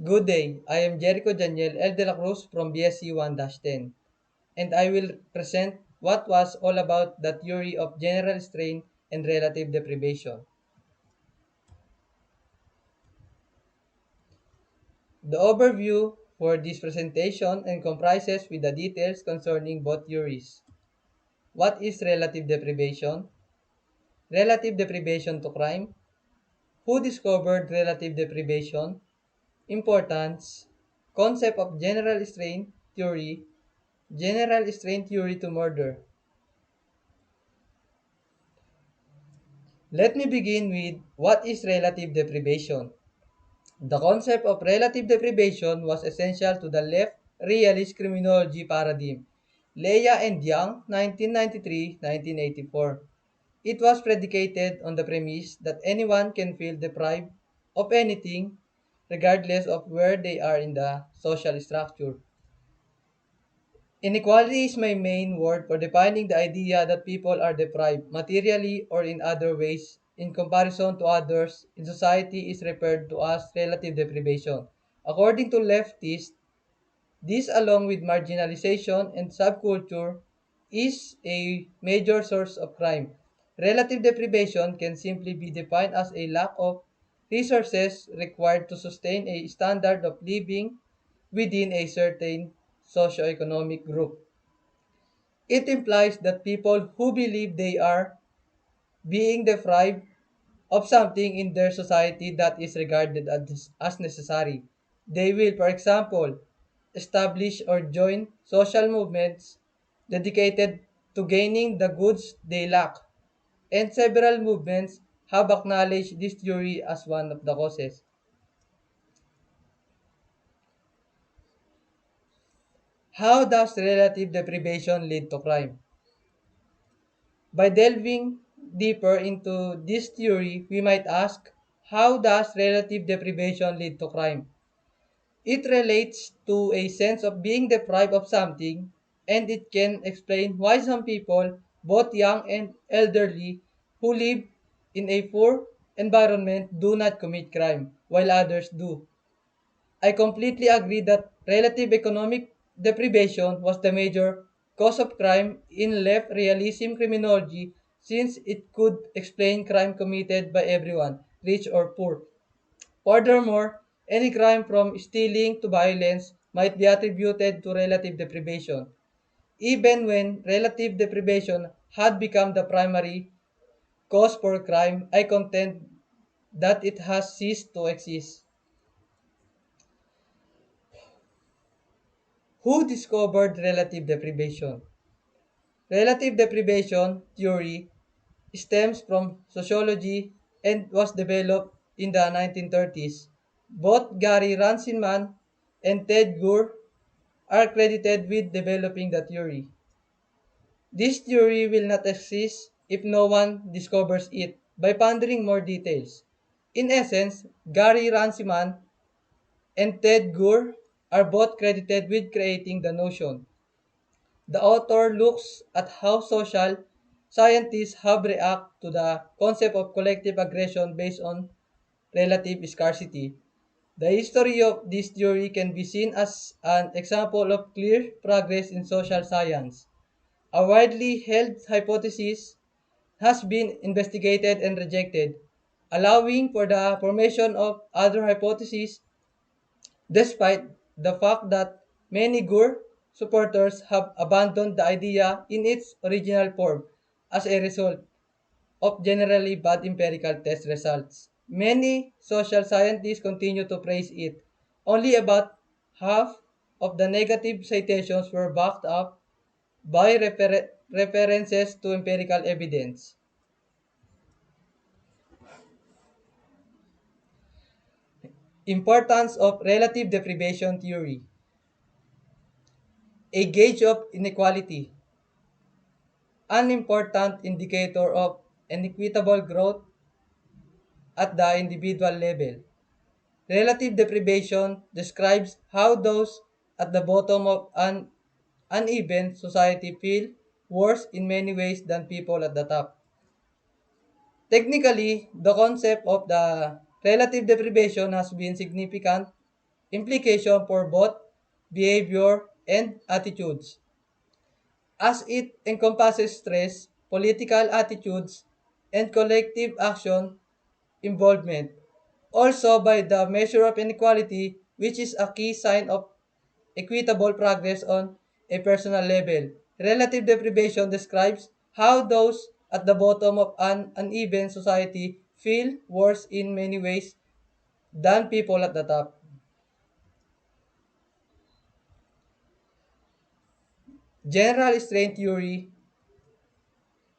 Good day, I am Jericho Daniel L. De La Cruz from BSc 1-10, and I will present what was all about the theory of general strain and relative deprivation. The overview for this presentation and comprises with the details concerning both theories. What is relative deprivation? Relative deprivation to crime? Who discovered relative deprivation? Importance, concept of general strain theory to murder. Let me begin with what is relative deprivation. The concept of relative deprivation was essential to the left realist criminology paradigm. Leah and Young, 1993-1984. It was predicated on the premise that anyone can feel deprived of anything regardless of where they are in the social structure. Inequality is my main word for defining the idea that people are deprived, materially or in other ways, in comparison to others in society is referred to as relative deprivation. According to leftists, this, along with marginalization and subculture, is a major source of crime. Relative deprivation can simply be defined as a lack of resources required to sustain a standard of living within a certain socioeconomic group. It implies that people who believe they are being deprived of something in their society that is regarded as necessary. They will, for example, establish or join social movements dedicated to gaining the goods they lack, and several movements have acknowledged this theory as one of the causes. How does relative deprivation lead to crime? By delving deeper into this theory, we might ask, how does relative deprivation lead to crime? It relates to a sense of being deprived of something, and it can explain why some people, both young and elderly, who live in a poor environment do not commit crime, while others do. I completely agree that relative economic deprivation was the major cause of crime in left realism criminology since it could explain crime committed by everyone, rich or poor. Furthermore, any crime from stealing to violence might be attributed to relative deprivation. Even when relative deprivation had become the primary cause for crime, I contend that it has ceased to exist. Who discovered relative deprivation? Relative deprivation theory stems from sociology and was developed in the 1930s. Both Gary Ranciman and Ted Gore are credited with developing the theory. This theory will not exist if no one discovers it by pondering more details. In essence, Gary Ranciman and Ted Gore are both credited with creating the notion. The author looks at how social scientists have reacted to the concept of collective aggression based on relative scarcity. The history of this theory can be seen as an example of clear progress in social science. A widely held hypothesis has been investigated and rejected, allowing for the formation of other hypotheses despite the fact that many Gore supporters have abandoned the idea in its original form as a result of generally bad empirical test results. Many social scientists continue to praise it. Only about half of the negative citations were backed up by references to empirical evidence. Importance of relative deprivation theory. A gauge of inequality. An important indicator of inequitable growth at the individual level. Relative deprivation describes how those at the bottom of an uneven society feel worse in many ways than people at the top. Technically, the concept of the relative deprivation has been significant implication for both behavior and attitudes, as it encompasses stress, political attitudes, and collective action involvement. Also, by the measure of inequality, which is a key sign of equitable progress on a personal level. Relative deprivation describes how those at the bottom of an uneven society feel worse in many ways than people at the top. General strain theory.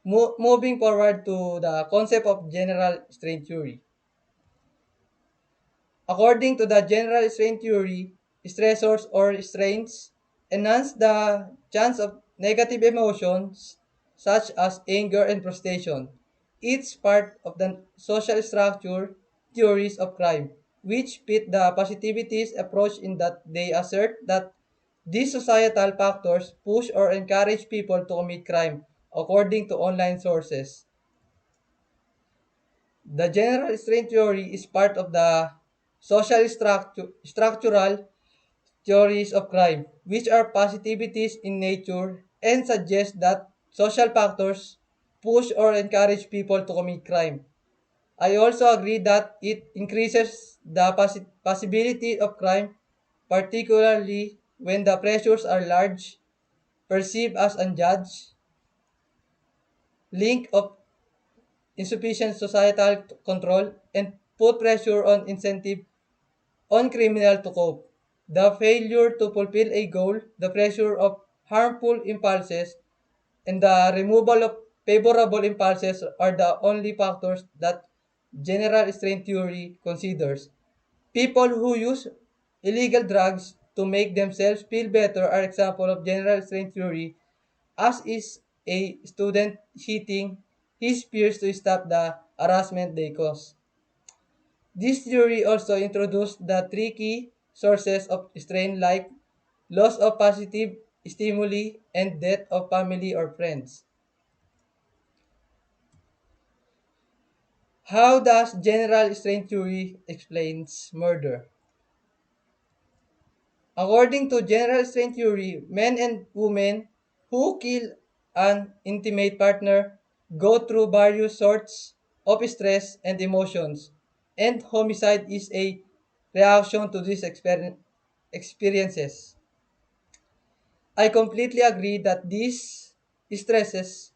Moving forward to the concept of general strain theory. According to the general strain theory, stressors or strains enhance the chance of negative emotions such as anger and frustration. It's part of the social structure theories of crime, which fit the positivist approach in that they assert that these societal factors push or encourage people to commit crime, according to online sources. The general strain theory is part of the structural theories of crime, which are positivities in nature and suggest that social factors push or encourage people to commit crime. I also agree that it increases the possibility of crime, particularly when the pressures are large, perceived as unjudged, link of insufficient societal control, and put pressure on incentive on criminal to cope. The failure to fulfill a goal, the pressure of harmful impulses, and the removal of favorable impulses are the only factors that general strain theory considers. People who use illegal drugs to make themselves feel better are example of general strain theory, as is a student hitting his peers to stop the harassment they cause. This theory also introduced the tricky sources of strain like loss of positive stimuli and death of family or friends. How does general strain theory explains murder? According to general strain theory, men and women who kill an intimate partner go through various sorts of stress and emotions, and homicide is a reaction to these experiences. I completely agree that these stresses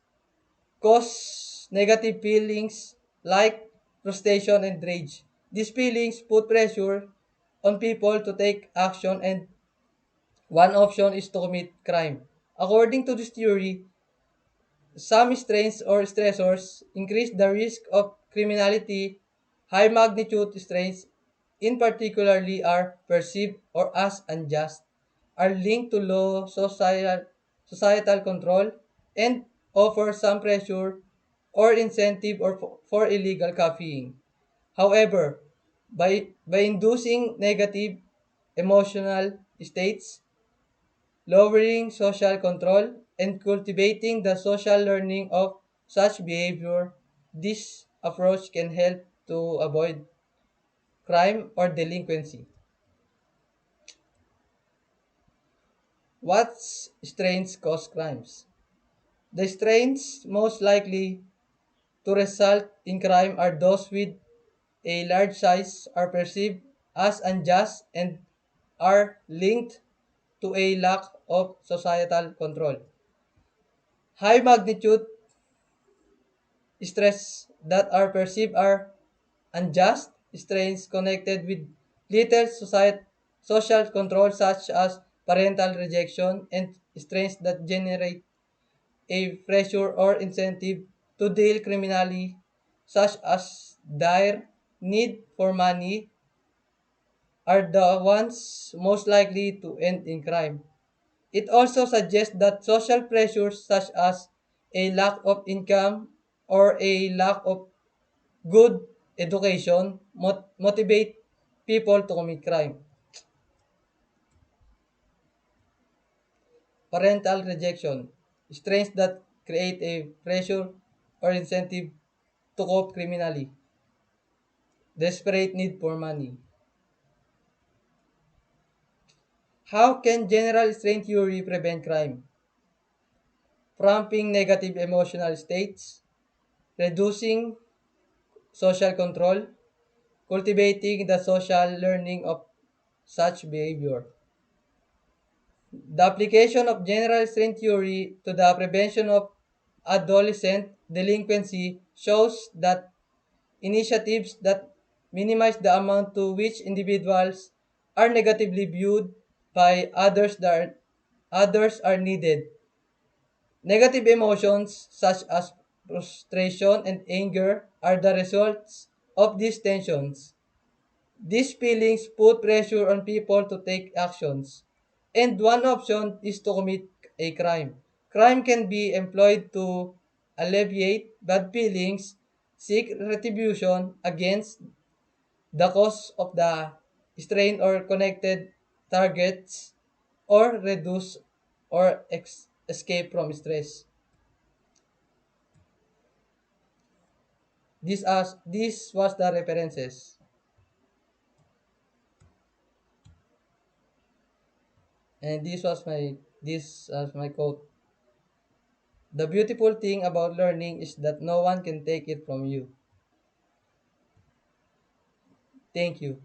cause negative feelings like frustration and rage. These feelings put pressure on people to take action, and one option is to commit crime. According to this theory, some strains or stressors increase the risk of criminality. High magnitude strains, in particularly, are perceived or as unjust, are linked to low societal control, and offer some pressure or incentive or for illegal copying. However, by inducing negative emotional states, lowering social control, and cultivating the social learning of such behavior, this approach can help to avoid crime or delinquency. What strains cause crimes? The strains most likely to result in crime are those with a large size, are perceived as unjust, and are linked to a lack of societal control. High magnitude stress that are perceived are unjust strains connected with little social control such as parental rejection, and strains that generate a pressure or incentive to deal criminally such as dire need for money are the ones most likely to end in crime. It also suggests that social pressures such as a lack of income or a lack of good education motivate people to commit crime. Parental rejection, strains that create a pressure or incentive to cope criminally. Desperate need for money. How can general strain theory prevent crime? Prompting negative emotional states, reducing social control, cultivating the social learning of such behavior. The application of general strain theory to the prevention of adolescent delinquency shows that initiatives that minimize the amount to which individuals are negatively viewed by others are needed. Negative emotions such as frustration and anger are the results of these tensions. These feelings put pressure on people to take actions, and one option is to commit a crime. Crime can be employed to alleviate bad feelings, seek retribution against the cause of the strain or connected targets, or reduce or escape from stress. This was the references, and this was my quote. The beautiful thing about learning is that no one can take it from you. Thank you.